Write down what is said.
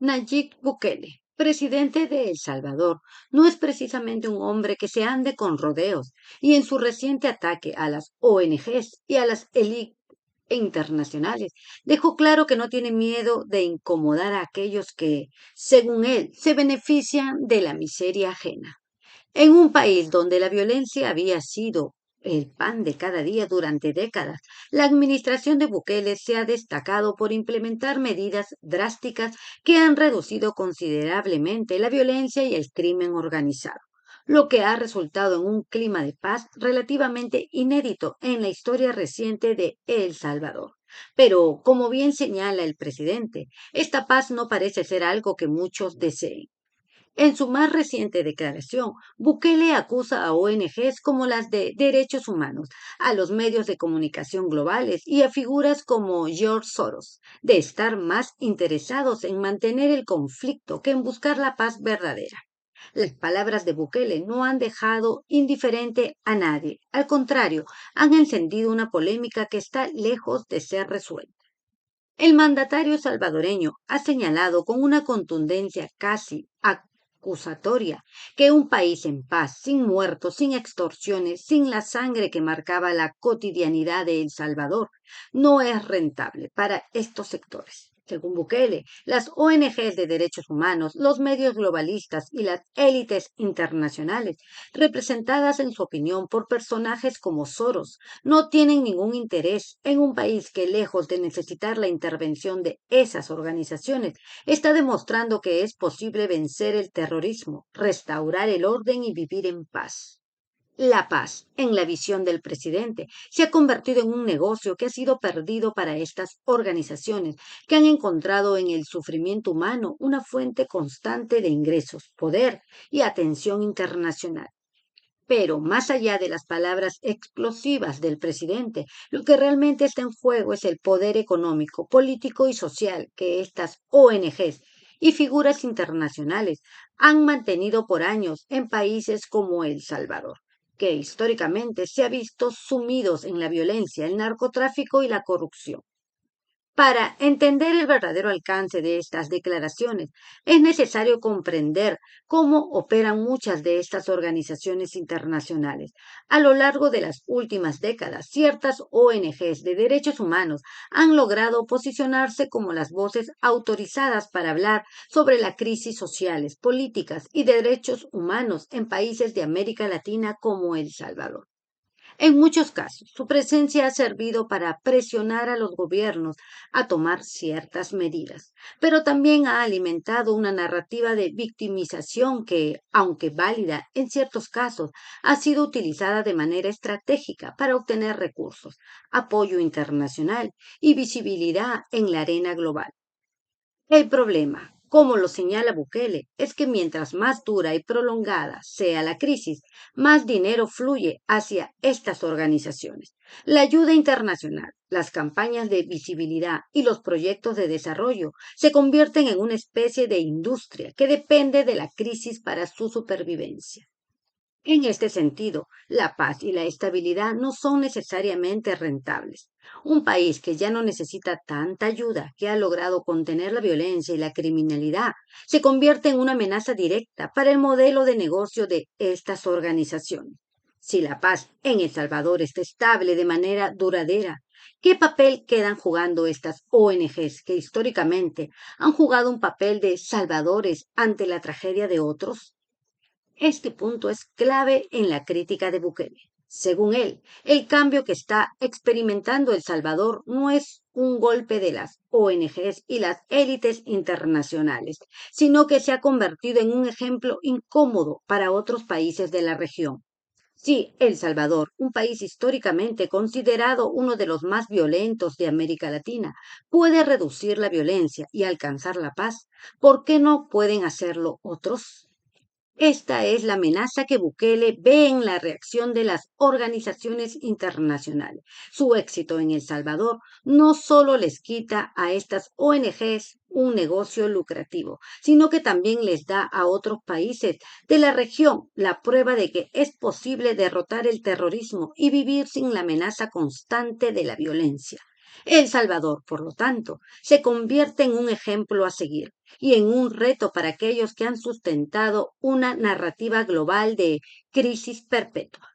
Nayib Bukele, presidente de El Salvador, no es precisamente un hombre que se ande con rodeos, y en su reciente ataque a las ONGs y a las élites internacionales, dejó claro que no tiene miedo de incomodar a aquellos que, según él, se benefician de la miseria ajena. En un país donde la violencia había sido el pan de cada día durante décadas, la administración de Bukele se ha destacado por implementar medidas drásticas que han reducido considerablemente la violencia y el crimen organizado, lo que ha resultado en un clima de paz relativamente inédito en la historia reciente de El Salvador. Pero, como bien señala el presidente, esta paz no parece ser algo que muchos deseen. En su más reciente declaración, Bukele acusa a ONGs como las de derechos humanos, a los medios de comunicación globales y a figuras como George Soros de estar más interesados en mantener el conflicto que en buscar la paz verdadera. Las palabras de Bukele no han dejado indiferente a nadie. Al contrario, han encendido una polémica que está lejos de ser resuelta. El mandatario salvadoreño ha señalado con una contundencia casi acusatoria que un país en paz, sin muertos, sin extorsiones, sin la sangre que marcaba la cotidianidad de El Salvador, no es rentable para estos sectores. Según Bukele, las ONGs de derechos humanos, los medios globalistas y las élites internacionales, representadas en su opinión por personajes como Soros, no tienen ningún interés en un país que, lejos de necesitar la intervención de esas organizaciones, está demostrando que es posible vencer el terrorismo, restaurar el orden y vivir en paz. La paz, en la visión del presidente, se ha convertido en un negocio que ha sido perdido para estas organizaciones, que han encontrado en el sufrimiento humano una fuente constante de ingresos, poder y atención internacional. Pero más allá de las palabras explosivas del presidente, lo que realmente está en juego es el poder económico, político y social que estas ONGs y figuras internacionales han mantenido por años en países como El Salvador, que históricamente se ha visto sumidos en la violencia, el narcotráfico y la corrupción. Para entender el verdadero alcance de estas declaraciones, es necesario comprender cómo operan muchas de estas organizaciones internacionales. A lo largo de las últimas décadas, ciertas ONGs de derechos humanos han logrado posicionarse como las voces autorizadas para hablar sobre las crisis sociales, políticas y de derechos humanos en países de América Latina como El Salvador. En muchos casos, su presencia ha servido para presionar a los gobiernos a tomar ciertas medidas, pero también ha alimentado una narrativa de victimización que, aunque válida en ciertos casos, ha sido utilizada de manera estratégica para obtener recursos, apoyo internacional y visibilidad en la arena global. El problema, como lo señala Bukele, es que mientras más dura y prolongada sea la crisis, más dinero fluye hacia estas organizaciones. La ayuda internacional, las campañas de visibilidad y los proyectos de desarrollo se convierten en una especie de industria que depende de la crisis para su supervivencia. En este sentido, la paz y la estabilidad no son necesariamente rentables. Un país que ya no necesita tanta ayuda, que ha logrado contener la violencia y la criminalidad, se convierte en una amenaza directa para el modelo de negocio de estas organizaciones. Si la paz en El Salvador está estable de manera duradera, ¿qué papel quedan jugando estas ONGs que históricamente han jugado un papel de salvadores ante la tragedia de otros? Este punto es clave en la crítica de Bukele. Según él, el cambio que está experimentando El Salvador no es un golpe de las ONGs y las élites internacionales, sino que se ha convertido en un ejemplo incómodo para otros países de la región. Si El Salvador, un país históricamente considerado uno de los más violentos de América Latina, puede reducir la violencia y alcanzar la paz, ¿por qué no pueden hacerlo otros? Esta es la amenaza que Bukele ve en la reacción de las organizaciones internacionales. Su éxito en El Salvador no solo les quita a estas ONGs un negocio lucrativo, sino que también les da a otros países de la región la prueba de que es posible derrotar el terrorismo y vivir sin la amenaza constante de la violencia. El Salvador, por lo tanto, se convierte en un ejemplo a seguir y en un reto para aquellos que han sustentado una narrativa global de crisis perpetua.